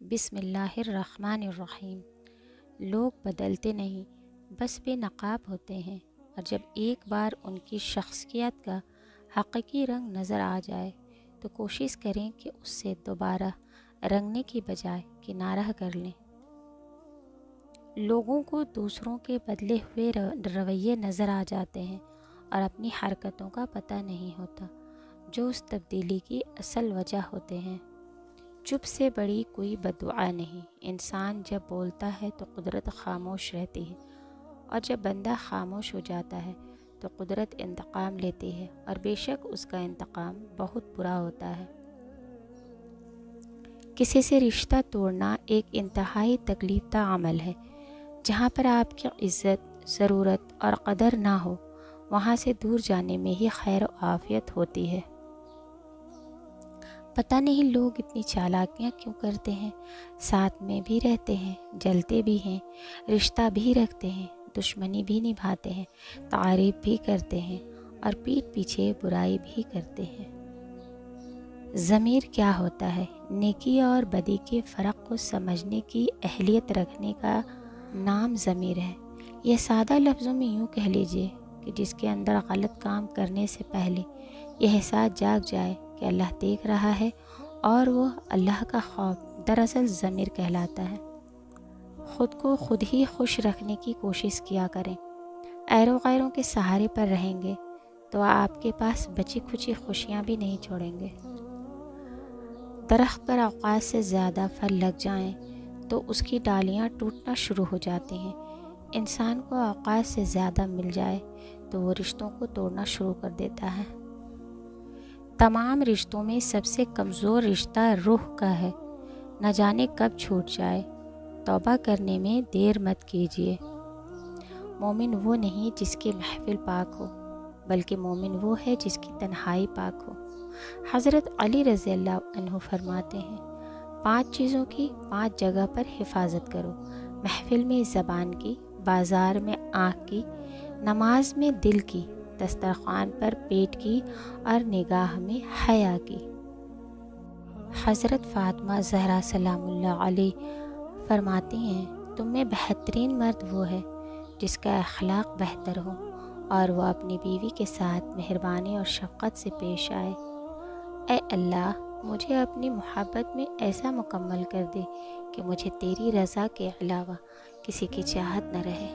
بسم اللہ الرحمن الرحیم۔ لوگ بدلتے نہیں، بس بے نقاب ہوتے ہیں، اور جب ایک بار ان کی شخصیت کا حقیقی رنگ نظر آ جائے تو کوشش کریں کہ اس سے دوبارہ رنگنے کی بجائے کنارہ کر لیں۔ لوگوں کو دوسروں کے بدلے ہوئے رویے نظر آ جاتے ہیں اور اپنی حرکتوں کا پتہ نہیں ہوتا، جو اس تبدیلی کی اصل وجہ ہوتے ہیں۔ چپ سے بڑی کوئی بددعا نہیں۔ انسان جب بولتا ہے تو قدرت خاموش رہتی ہے، اور جب بندہ خاموش ہو جاتا ہے تو قدرت انتقام لیتی ہے، اور بے شک اس کا انتقام بہت برا ہوتا ہے۔ کسی سے رشتہ توڑنا ایک انتہائی تکلیف دہ عمل ہے۔ جہاں پر آپ کی عزت، ضرورت اور قدر نہ ہو، وہاں سے دور جانے میں ہی خیر و عافیت ہوتی ہے۔ پتہ نہیں لوگ اتنی چالاکیاں کیوں کرتے ہیں، ساتھ میں بھی رہتے ہیں، جلتے بھی ہیں، رشتہ بھی رکھتے ہیں، دشمنی بھی نبھاتے ہیں، تعریف بھی کرتے ہیں، اور پیٹھ پیچھے برائی بھی کرتے ہیں۔ ضمیر کیا ہوتا ہے؟ نیکی اور بدی کے فرق کو سمجھنے کی اہلیت رکھنے کا نام ضمیر ہے۔ یہ سادہ لفظوں میں یوں کہہ لیجئے کہ جس کے اندر غلط کام کرنے سے پہلے یہ احساس جاگ جائے کہ اللہ دیکھ رہا ہے، اور وہ اللہ کا خوف دراصل ضمیر کہلاتا ہے۔ خود کو خود ہی خوش رکھنے کی کوشش کیا کریں۔ ایرو غیروں کے سہارے پر رہیں گے تو آپ کے پاس بچی کھچی خوشیاں بھی نہیں چھوڑیں گے۔ درخت پر اوقات سے زیادہ پھل لگ جائیں تو اس کی ڈالیاں ٹوٹنا شروع ہو جاتی ہیں۔ انسان کو اوقات سے زیادہ مل جائے تو وہ رشتوں کو توڑنا شروع کر دیتا ہے۔ تمام رشتوں میں سب سے کمزور رشتہ روح کا ہے۔ نہ جانے کب چھوٹ جائے، توبہ کرنے میں دیر مت کیجیے۔ مومن وہ نہیں جس کی محفل پاک ہو، بلکہ مومن وہ ہے جس کی تنہائی پاک ہو۔ حضرت علی رضی اللہ عنہ فرماتے ہیں، 5 چیزوں کی 5 جگہ پر حفاظت کرو: محفل میں زبان کی، بازار میں آنکھ کی، نماز میں دل کی، دسترخوان پر پیٹ کی، اور نگاہ میں حیا کی۔ حضرت فاطمہ زہرا سلام اللہ علیہ فرماتی ہیں، تم میں بہترین مرد وہ ہے جس کا اخلاق بہتر ہو اور وہ اپنی بیوی کے ساتھ مہربانی اور شفقت سے پیش آئے۔ اے اللہ، مجھے اپنی محبت میں ایسا مکمل کر دے کہ مجھے تیری رضا کے علاوہ کسی کی چاہت نہ رہے۔